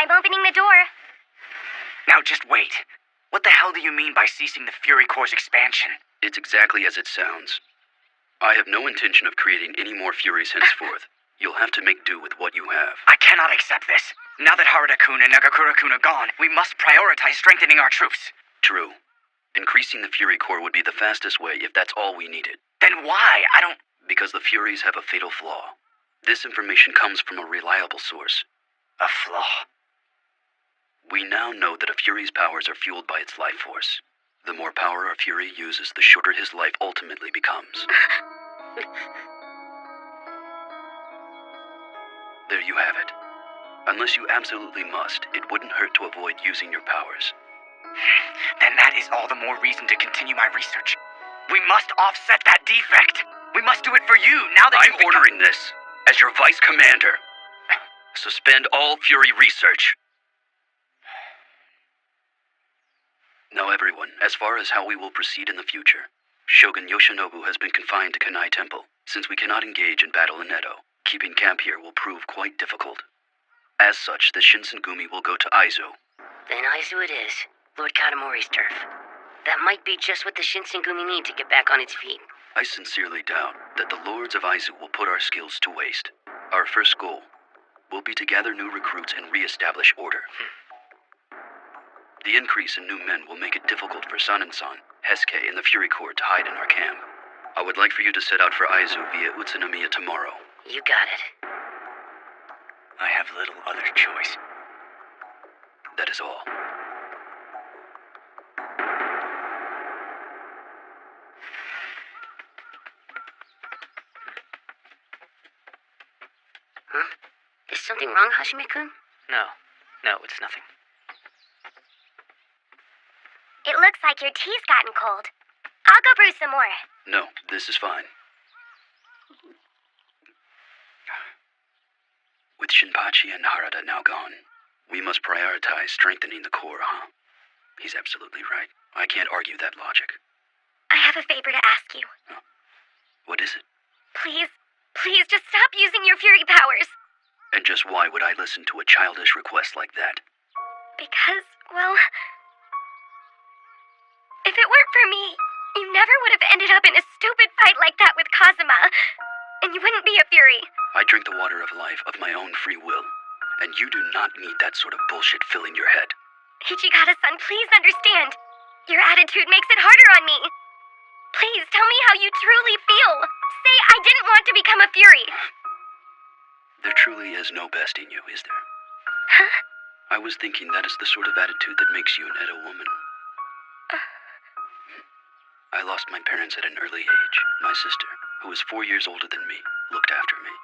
I'm opening the door. Now just wait. What the hell do you mean by ceasing the Fury Corps' expansion? It's exactly as it sounds. I have no intention of creating any more Furies henceforth. You'll have to make do with what you have. I cannot accept this. Now that Harada-kun and Nagakura-kun are gone, we must prioritize strengthening our troops. True. Increasing the Fury Corps would be the fastest way if that's all we needed. Then why? I don't... Because the Furies have a fatal flaw. This information comes from a reliable source. A flaw? We now know that a Fury's powers are fueled by its life force. The more power a Fury uses, the shorter his life ultimately becomes. There you have it. Unless you absolutely must, it wouldn't hurt to avoid using your powers. Then that is all the more reason to continue my research. We must offset that defect. We must do it for you, now that I'm ordering this, as your Vice Commander. Suspend all Fury research. Now everyone, as far as how we will proceed in the future, Shogun Yoshinobu has been confined to Kanai Temple. Since we cannot engage in battle in Edo, keeping camp here will prove quite difficult. As such, the Shinsengumi will go to Aizu. Then Aizu it is, Lord Katamori's turf. That might be just what the Shinsengumi need to get back on its feet. I sincerely doubt that the Lords of Aizu will put our skills to waste. Our first goal will be to gather new recruits and re-establish order. The increase in new men will make it difficult for Sanin-san, Hesuke, and the Fury Corps to hide in our camp. I would like for you to set out for Aizu via Utsunomiya tomorrow. You got it. I have little other choice. That is all. Huh? Is something wrong, Hashime-kun? No, it's nothing. It looks like your tea's gotten cold. I'll go brew some more. No, this is fine. With Shinpachi and Harada now gone, we must prioritize strengthening the core, huh? He's absolutely right. I can't argue that logic. I have a favor to ask you. What is it? Please just stop using your Fury powers. And just why would I listen to a childish request like that? Because, well... if it weren't for me, you never would have ended up in a stupid fight like that with Kazuma. And you wouldn't be a Fury. I drink the water of life of my own free will. And you do not need that sort of bullshit filling your head. Hichigata-san, please understand. Your attitude makes it harder on me. Please, tell me how you truly feel. Say I didn't want to become a Fury. There truly is no best in you, is there? Huh? I was thinking that is the sort of attitude that makes you an Edo woman. I lost my parents at an early age. My sister, who was 4 years older than me, looked after me.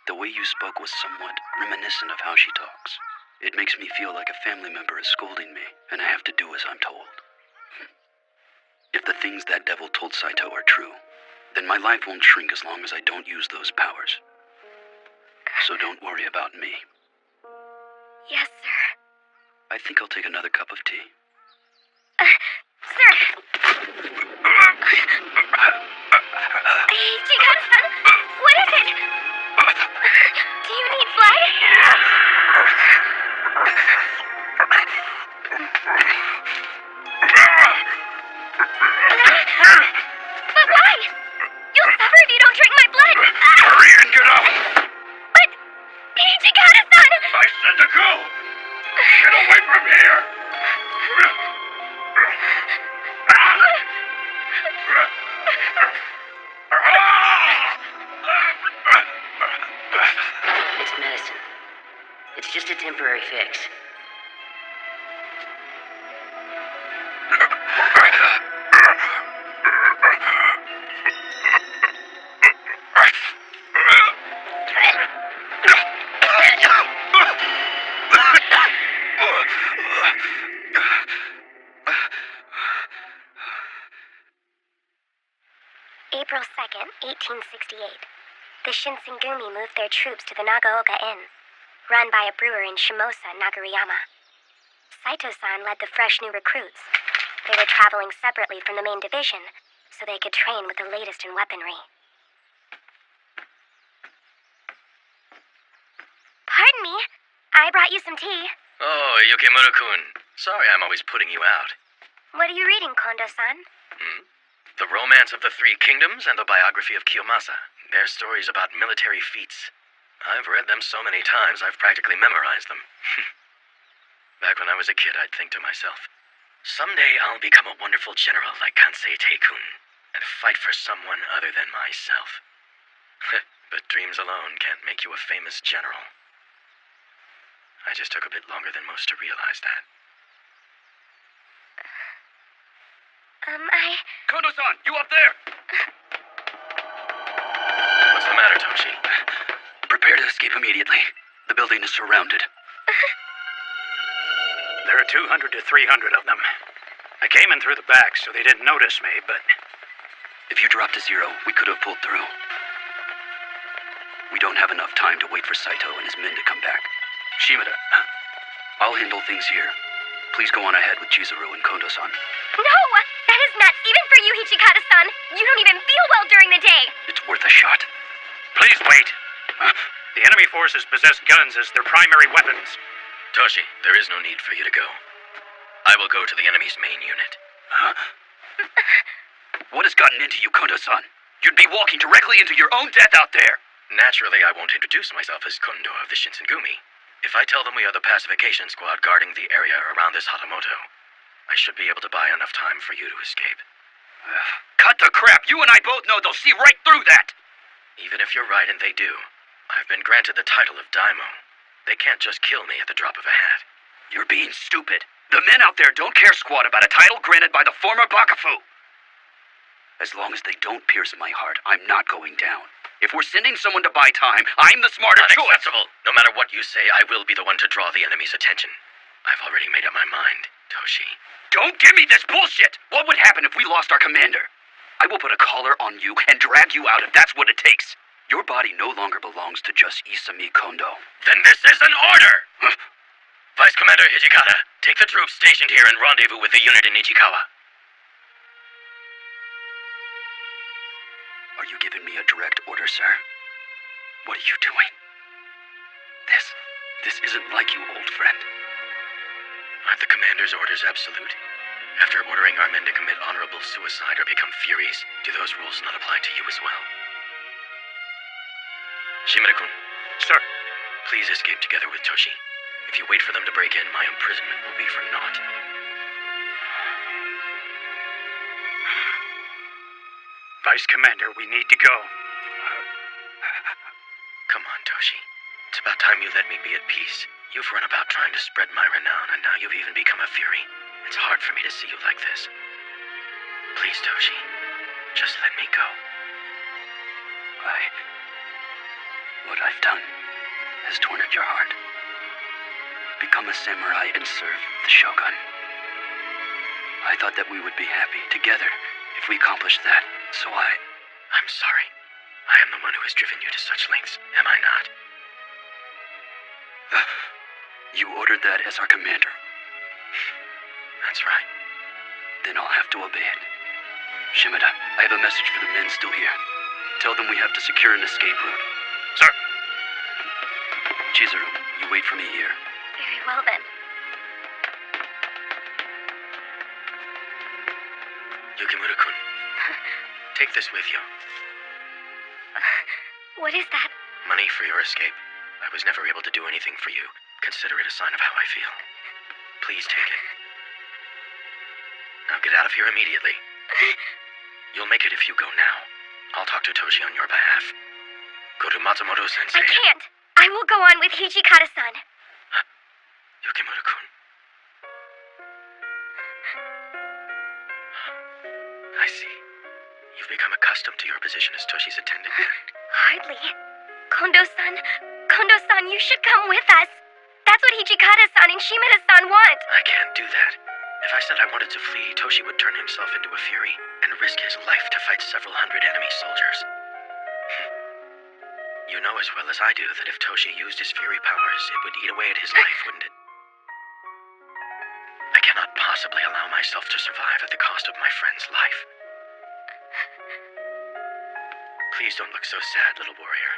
The way you spoke was somewhat reminiscent of how she talks. It makes me feel like a family member is scolding me, and I have to do as I'm told. If the things that devil told Saito are true, then my life won't shrink as long as I don't use those powers. So don't worry about me. Yes, sir. I think I'll take another cup of tea. Sir! Hichigata-san, what is it? Do you need blood? But why? You'll suffer if you don't drink my blood. Hurry and get out! But, Hichigata-san! I said to go! Get away from here! It's medicine. It's just a temporary fix. April 2nd, 1868. The Shinsengumi moved their troops to the Nagaoka Inn, run by a brewer in Shimosa, Nagariyama. Saito-san led the fresh new recruits. They were traveling separately from the main division, so they could train with the latest in weaponry. Pardon me, I brought you some tea. Oh, Yukimura-kun. Sorry I'm always putting you out. What are you reading, Kondo-san? The Romance of the Three Kingdoms and the biography of Kiyomasa. They're stories about military feats. I've read them so many times, I've practically memorized them. Back when I was a kid, I'd think to myself, someday I'll become a wonderful general like Kansei Teikun and fight for someone other than myself. But dreams alone can't make you a famous general. I just took a bit longer than most to realize that. Kondo-san, you up there? What's the matter, Toshi? Prepare to escape immediately. The building is surrounded. There are 200 to 300 of them. I came in through the back, so they didn't notice me, but... If you dropped to zero, we could have pulled through. We don't have enough time to wait for Saito and his men to come back. Shimada, I'll handle things here. Please go on ahead with Chizuru and Kondo-san. No! That is nuts, even for you, Hichikata-san! You don't even feel well during the day! It's worth a shot. Please wait. The enemy forces possess guns as their primary weapons. Toshi, there is no need for you to go. I will go to the enemy's main unit. What has gotten into you, Kondo-san? You'd be walking directly into your own death out there! Naturally, I won't introduce myself as Kondo of the Shinsengumi. If I tell them we are the pacification squad guarding the area around this Hatamoto, I should be able to buy enough time for you to escape. Cut the crap! You and I both know they'll see right through that! Even if you're right and they do, I've been granted the title of Daimyo. They can't just kill me at the drop of a hat. You're being stupid. The men out there don't care squat about a title granted by the former Bakufu. As long as they don't pierce my heart, I'm not going down. If we're sending someone to buy time, I'm the smarter choice. Unacceptable. No matter what you say, I will be the one to draw the enemy's attention. I've already made up my mind, Toshi. Don't give me this bullshit! What would happen if we lost our commander? I will put a collar on you and drag you out if that's what it takes. Your body no longer belongs to just Isami Kondo. Then this is an order! Vice Commander Hijikata, take the troops stationed here and rendezvous with the unit in Ichikawa. Are you giving me a direct order, sir? What are you doing? This isn't like you, old friend. Aren't the commander's orders absolute? After ordering our men to commit honorable suicide or become Furies, do those rules not apply to you as well? Shimada-kun. Sir. Please escape together with Toshi. If you wait for them to break in, my imprisonment will be for naught. Vice Commander, we need to go. Come on, Toshi. It's about time you let me be at peace. You've run about trying to spread my renown, and now you've even become a Fury. It's hard for me to see you like this. Please, Toshi. Just let me go. What I've done has torn at your heart. Become a samurai and serve the Shogun. I thought that we would be happy together if we accomplished that, so I'm sorry. I am the one who has driven you to such lengths, am I not? You ordered that as our commander. That's right. Then I'll have to obey it. Shimada, I have a message for the men still here. Tell them we have to secure an escape route. Sir. Chizuru, you wait for me here. Very well, then. Yukimura-kun, take this with you. What is that? Money for your escape. I was never able to do anything for you. Consider it a sign of how I feel. Please take it. Now get out of here immediately. You'll make it if you go now. I'll talk to Toshi on your behalf. Go to Matsumoto-sensei. I can't. I will go on with Hijikata-san. Yukimura-kun. I see. You've become accustomed to your position as Toshi's attendant. Hardly. Kondo-san, you should come with us. That's what Hijikata-san and Shimada-san want. I can't do that. If I said I wanted to flee, Toshi would turn himself into a Fury and risk his life to fight several hundred enemy soldiers. You know as well as I do that if Toshi used his Fury powers, it would eat away at his life, wouldn't it? I cannot possibly allow myself to survive at the cost of my friend's life. Please don't look so sad, little warrior.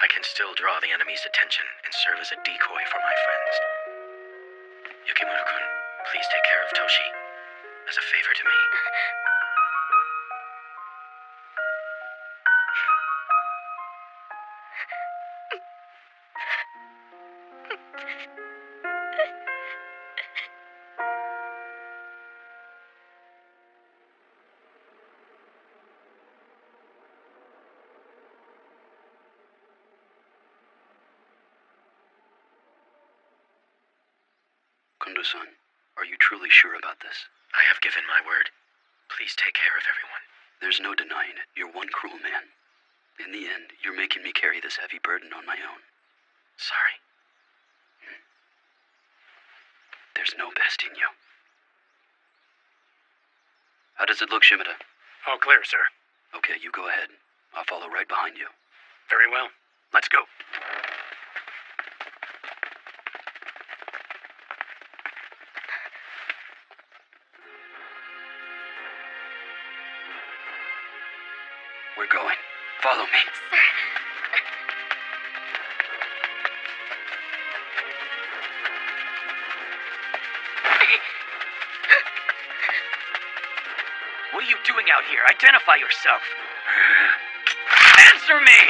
I can still draw the enemy's attention and serve as a decoy for my friends. Yukimura-kun, please take care of Toshi. As a favor to me. Kondo-san, are you truly sure about this? I have given my word. Please take care of everyone. There's no denying it. You're one cruel man. In the end, you're making me carry this heavy burden on my own. Sorry. There's no best in you. How does it look, Shimada? All clear, sir. Okay, you go ahead. I'll follow right behind you. Very well. Let's go. We're going. Follow me. Sir. What are you doing out here? Identify yourself. Answer me!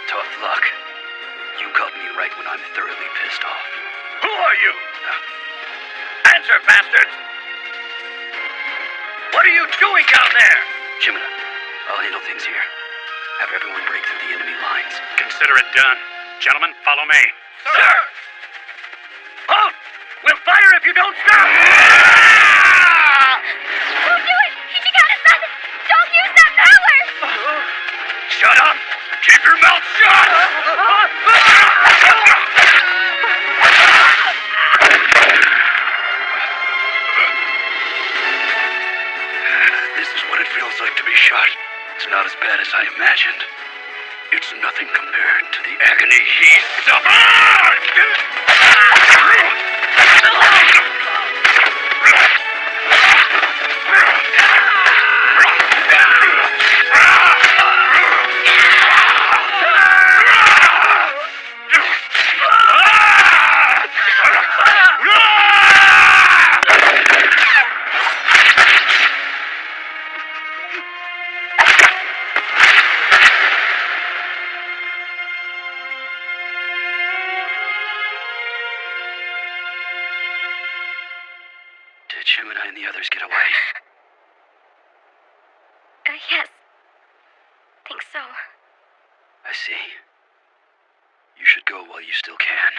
Tough luck. You caught me right when I'm thoroughly pissed off. Who are you? Answer, bastards! What are you doing down there? Shimada, I'll handle things here. Have everyone break through the enemy lines. Consider it done. Gentlemen, follow me. Sir! Halt! We'll fire if you don't stop! Don't do it! Hijikata-san! Don't use that power! Shut up! Keep your mouth shut! This is what it feels like to be shot. It's not as bad as I imagined. It's nothing compared to the agony he suffered! Did Shimada and the others get away? Yes. Think so. I see. You should go while you still can.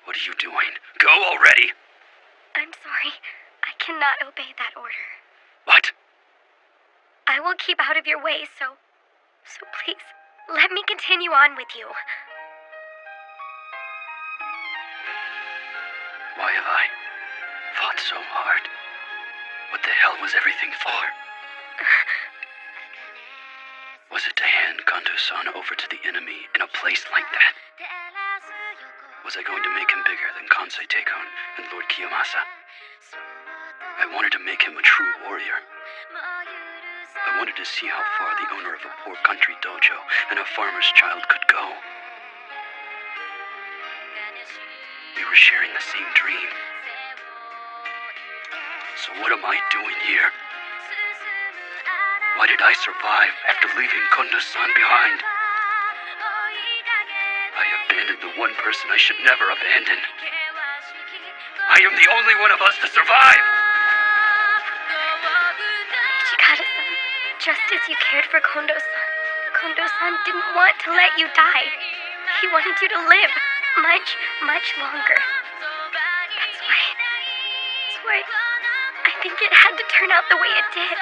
What are you doing? Go already! I'm sorry. I cannot obey that order. What? I will keep out of your way, so please, let me continue on with you. Why have I fought so hard? What the hell was everything for? Was it to hand Kondo-san over to the enemy in a place like that? Was I going to make him bigger than Kansai Teikon and Lord Kiyomasa? I wanted to make him a true warrior. I wanted to see how far the owner of a poor country dojo and a farmer's child could go. We were sharing the same dream. So what am I doing here? Why did I survive after leaving Kondo-san behind? I abandoned the one person I should never abandon. I am the only one of us to survive! Hijikata-san, just as you cared for Kondo-san, Kondo-san didn't want to let you die. He wanted you to live much, much longer. That's why I think it had to turn out the way it did.